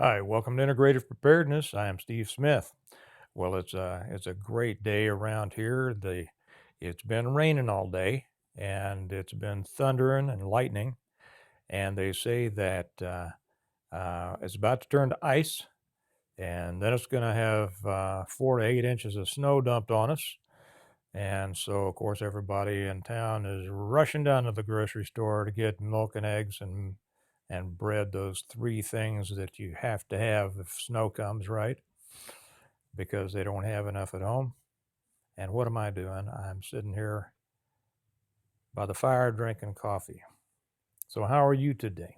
Hi, welcome to Integrative Preparedness. I am Steve Smith. Well, it's a great day around here. It's been raining all day, and it's been thundering and lightning. And they say that it's about to turn to ice, and then it's going to have 4 to 8 inches of snow dumped on us. And so, of course, everybody in town is rushing down to the grocery store to get milk and eggs and bread, those three things that you have to have if snow comes, right? Because they don't have enough at home. And what am I doing? I'm sitting here by the fire drinking coffee. So, how are you today?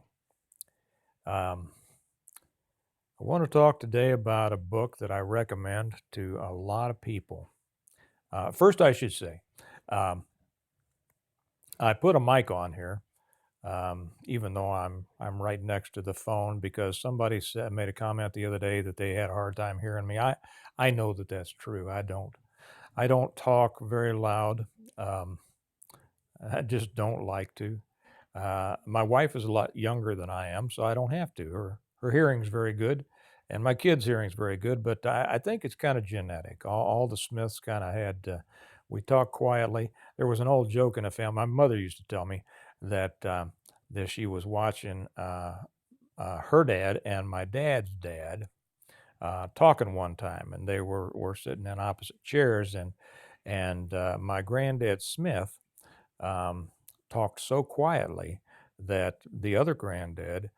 Um, I want to talk today about a book that I recommend to a lot of people. First, I should say, um, I put a mic on here, even though I'm right next to the phone because somebody made a comment the other day that they had a hard time hearing me. I know that that's true. I don't talk very loud. Um, I just don't like to. My wife is a lot younger than I am, so I don't have to. Her hearing's very good, and my kid's hearing's very good. But I think it's kind of genetic. All the Smiths kind of had. We talk quietly. There was an old joke in the family. My mother used to tell me that she was watching her dad and my dad's dad talking one time, and they were sitting in opposite chairs, and my granddad Smith um, talked so quietly that the other granddad,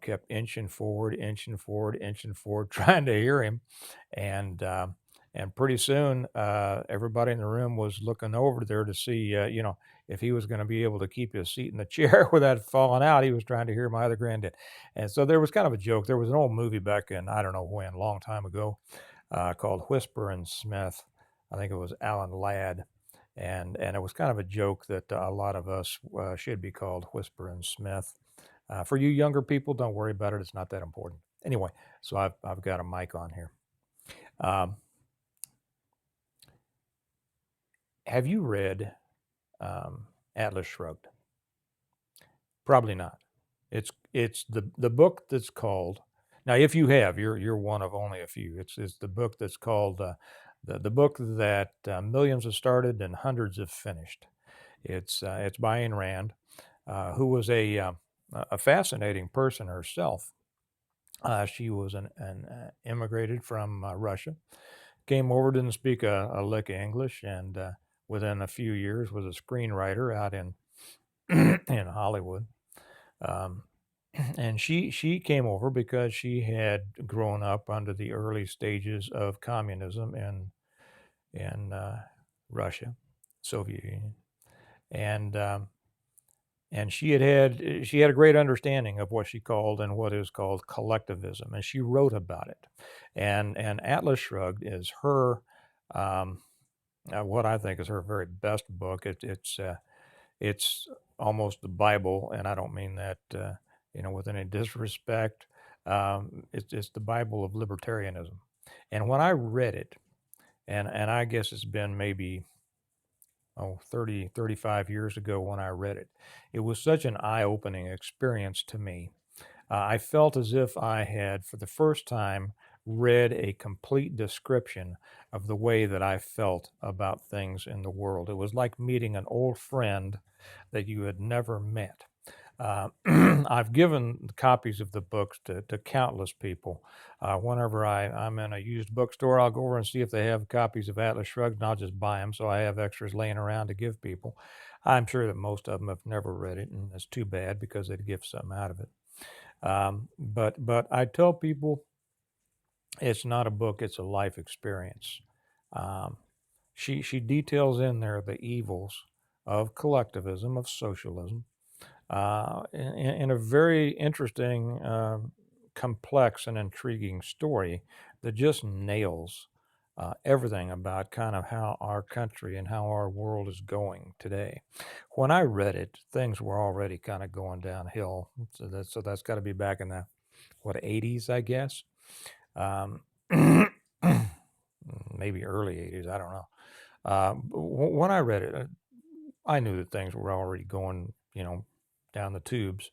kept inching forward, inching forward, trying to hear him, and and pretty soon, everybody in the room was looking over there to see, if he was going to be able to keep his seat in the chair without falling out. He was trying to hear my other granddad, and so there was kind of a joke. There was an old movie back in I don't know when, a long time ago, called Whisper and Smith. I think it was Alan Ladd, and it was kind of a joke that a lot of us should be called Whisper and Smith. For you younger people, don't worry about it. It's not that important. Anyway, so I've got a mic on here. Um, have you read Atlas Shrugged? Probably not. It's the book that's called. Now, if you have, you're one of only a few. It's the book that's called the book that millions have started and hundreds have finished. It's by Ayn Rand, who was a fascinating person herself. She was an immigrated from Russia, came over, didn't speak a lick of English, and within a few years was a screenwriter out in in Hollywood. Um, and she came over because she had grown up under the early stages of communism in Russia, Soviet Union, and and she had a great understanding of what she called and what is called collectivism, and she wrote about it. And Atlas Shrugged is her um, what I think is her very best book. It's almost the Bible, and I don't mean that with any disrespect. It's the Bible of libertarianism. And when I read it, and I guess it's been maybe 30, 35 years ago when I read it, it was such an eye-opening experience to me. I felt as if I had, for the first time, read a complete description of the way that I felt about things in the world. It was like meeting an old friend that you had never met. I've given copies of the books to countless people. Whenever I'm in a used bookstore, I'll go over and see if they have copies of Atlas Shrugged, and I'll just buy them so I have extras laying around to give people. I'm sure that most of them have never read it, and it's too bad because they'd give something out of it. But I tell people it's not a book; it's a life experience. Um, she details in there the evils of collectivism, of socialism, in a very interesting, complex, and intriguing story that just nails everything about kind of how our country and how our world is going today. When I read it, things were already kind of going downhill. So that's got to be back in the what 80s, I guess. Um, maybe early 80s. I don't know. When I read it, I knew that things were already going, down the tubes.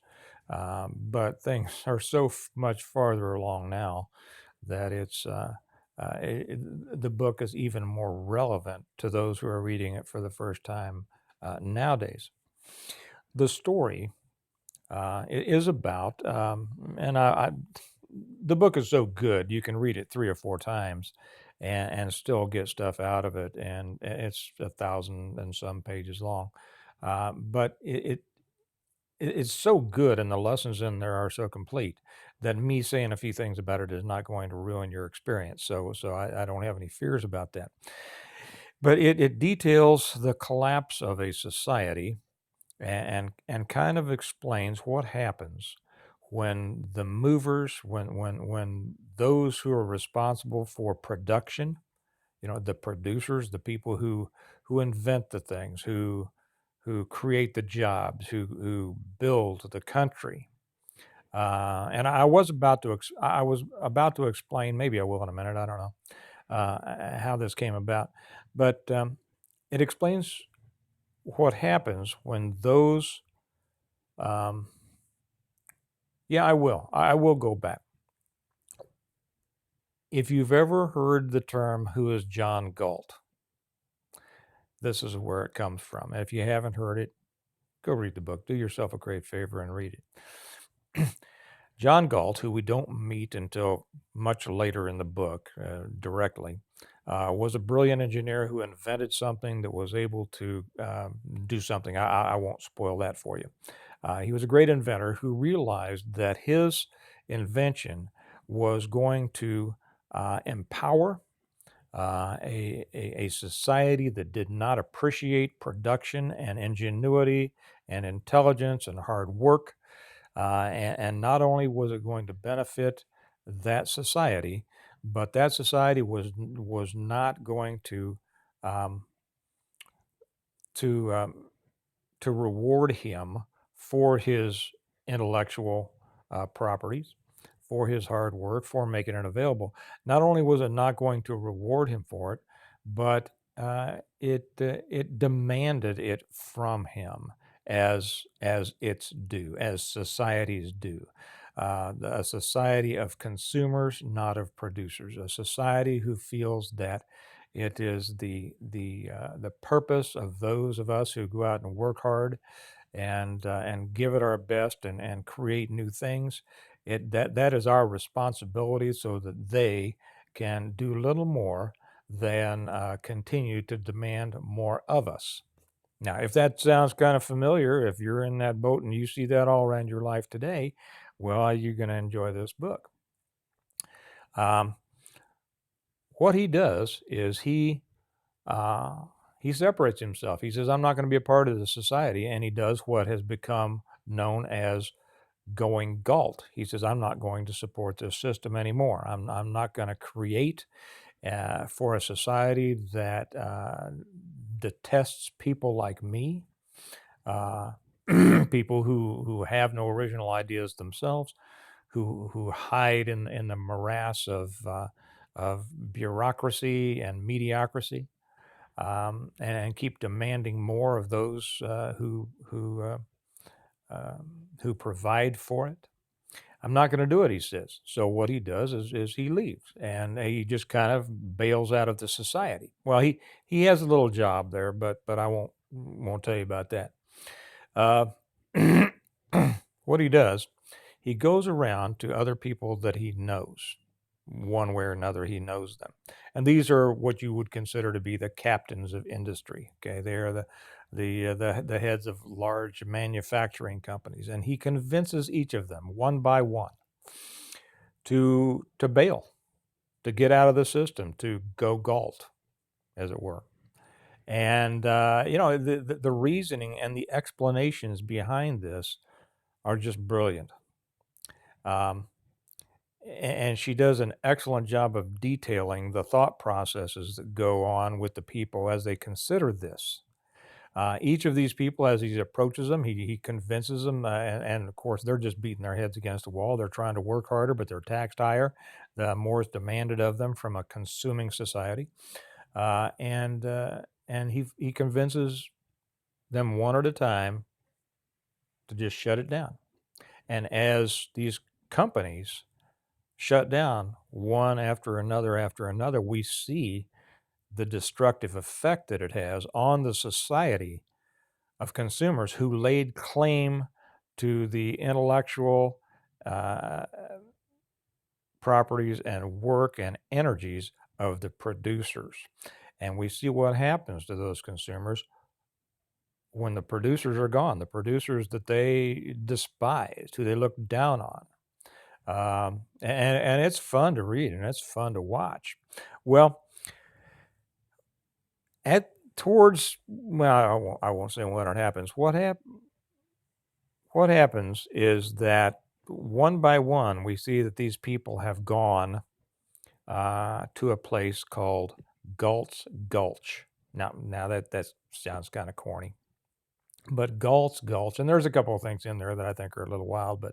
But things are so much farther along now that the book is even more relevant to those who are reading it for the first time nowadays. The story is about, the book is so good you can read it 3 or 4 times and still get stuff out of it, and it's 1,000 and some pages long. But it's so good, and the lessons in there are so complete that me saying a few things about it is not going to ruin your experience. So I don't have any fears about that. But it details the collapse of a society and kind of explains what happens when the movers, when those who are responsible for production, the producers, the people who invent the things, who create the jobs, who build the country. And I was about to explain, maybe I will in a minute, I don't know, how this came about, but it explains what happens when those. Um, yeah, I will. I will go back. If you've ever heard the term "Who is John Galt?" this is where it comes from. If you haven't heard it, go read the book. Do yourself a great favor and read it. John Galt, who we don't meet until much later in the book directly, was a brilliant engineer who invented something that was able to do something. I won't spoil that for you. He was a great inventor who realized that his invention was going to empower a society that did not appreciate production and ingenuity and intelligence and hard work. And not only was it going to benefit that society, but that society was not going um, to to reward him for his intellectual properties, for his hard work, for making it available. Not only was it not going to reward him for it, but it demanded it from him as its due, as societies do. A society of consumers, not of producers. A society who feels that it is the purpose of those of us who go out and work hard and give it our best and create new things. That is our responsibility, so that they can do little more than continue to demand more of us. Now, if that sounds kind of familiar, if you're in that boat and you see that all around your life today, well, you're going to enjoy this book. Um, what he does is uh, he separates himself. He says, "I'm not going to be a part of the society," and he does what has become known as going Galt. He says, "I'm not going to support this system anymore. I'm not going to create for a society that detests people like me, uh, people who have no original ideas themselves, who hide in the morass of bureaucracy and mediocrity, and keep demanding more of those who provide for it. I'm not going to do it," he says. So what he does is he leaves and he just kind of bails out of the society. Well, he has a little job there, but I won't tell you about that. Uh, what he does, he goes around to other people that he knows. One way or another, he knows them. And these are what you would consider to be the captains of industry. Okay, they are the heads of large manufacturing companies, and he convinces each of them one by one to bail, to get out of the system, to go Galt, as it were. And the reasoning and the explanations behind this are just brilliant. Um, and she does an excellent job of detailing the thought processes that go on with the people as they consider this. Each of these people, as he approaches them, he convinces them, and of course, they're just beating their heads against the wall. They're trying to work harder, but they're taxed higher. The more is demanded of them from a consuming society, and he convinces them one at a time to just shut it down. And as these companies shut down one after another, we see the destructive effect that it has on the society of consumers who laid claim to the intellectual uh, properties and work and energies of the producers. And we see what happens to those consumers when the producers are gone, the producers that they despised, who they looked down on. And it's fun to read and it's fun to watch. Well, at towards well, I won't say when it happens. What happens is that one by one, we see that these people have gone to a place called Gulch. Now that sounds kind of corny, but Gulch, and there's a couple of things in there that I think are a little wild,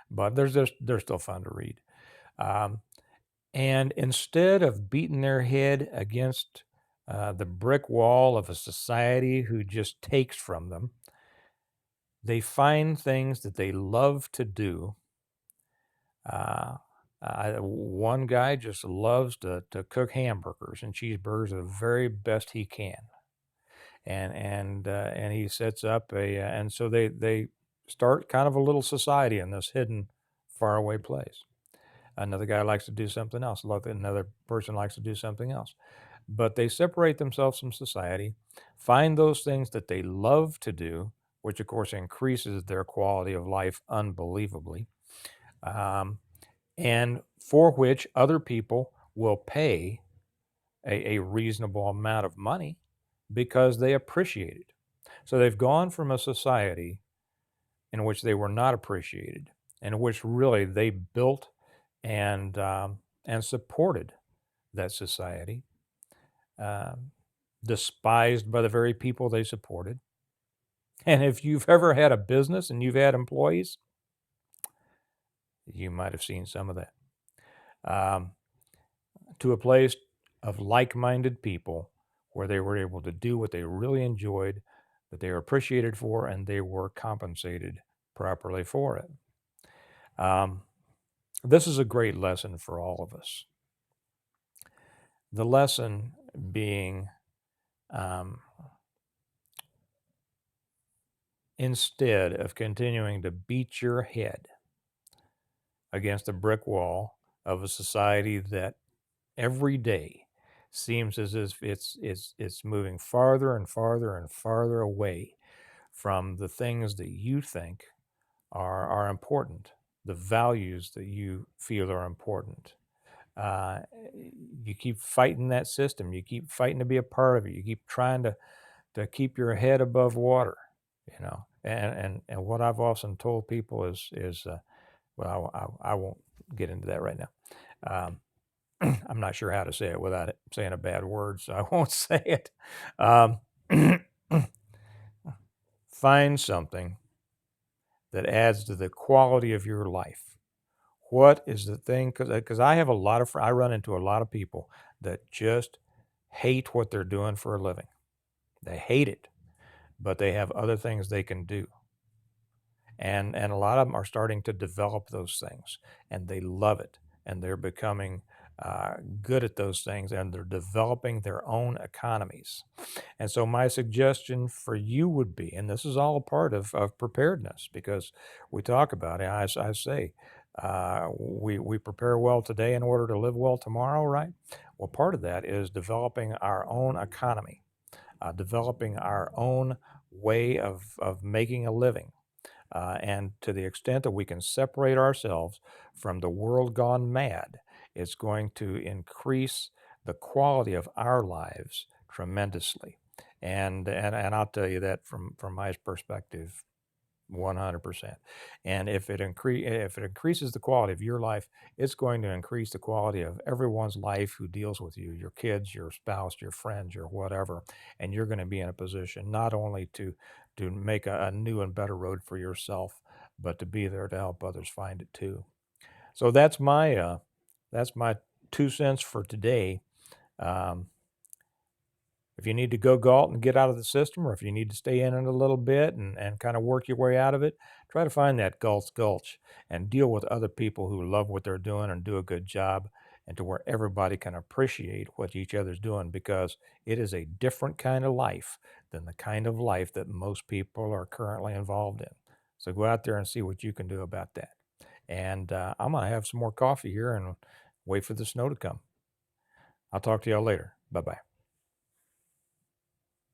but they're still fun to read. Um, and instead of beating their head against the brick wall of a society who just takes from them, they find things that they love to do. One guy just loves to cook hamburgers and cheeseburgers the very best he can, and he sets up and so they start kind of a little society in this hidden, faraway place. Another guy likes to do something else. Another person likes to do something else, but they separate themselves from society, find those things that they love to do, which of course increases their quality of life unbelievably. Um, and for which other people will pay a reasonable amount of money because they appreciate it. So they've gone from a society in which they were not appreciated, in which really they built and supported that society, um, despised by the very people they supported. And if you've ever had a business and you've had employees, you might have seen some of that. Um, to a place of like minded people where they were able to do what they really enjoyed, that they were appreciated for, and they were compensated properly for it. Um, this is a great lesson for all of us. The lesson being um, instead of continuing to beat your head against a brick wall of a society that every day seems as if it's moving farther and farther and farther away from the things that you think are important, the values that you feel are important. Uh, you keep fighting that system. You keep fighting to be a part of it. You keep trying to keep your head above water. And what I've often told people is well, I won't get into that right now. Um, I'm not sure how to say it without it saying a bad word, so I won't say it. Um, find something that adds to the quality of your life. What is the thing? Because I have a lot of I run into a lot of people that just hate what they're doing for a living. They hate it, but they have other things they can do. And a lot of them are starting to develop those things, and they love it, and they're becoming good at those things, and they're developing their own economies. And so my suggestion for you would be, and this is all a part of preparedness, because we talk about it, I say, we prepare well today in order to live well tomorrow, right? Well, part of that is developing our own economy, developing our own way of making a living. And to the extent that we can separate ourselves from the world gone mad, it's going to increase the quality of our lives tremendously. And I'll tell you that from my perspective, 100%. And if it increases the quality of your life, it's going to increase the quality of everyone's life who deals with you, your kids, your spouse, your friends, your whatever. And you're going to be in a position not only to make a new and better road for yourself, but to be there to help others find it too. So that's my 2 cents for today. Um, if you need to go Galt and get out of the system, or if you need to stay in it a little bit and kind of work your way out of it, try to find that Gulch and deal with other people who love what they're doing and do a good job, and to where everybody can appreciate what each other's doing, because it is a different kind of life than the kind of life that most people are currently involved in. So go out there and see what you can do about that. And I'm going to have some more coffee here and wait for the snow to come. I'll talk to y'all later. Bye bye.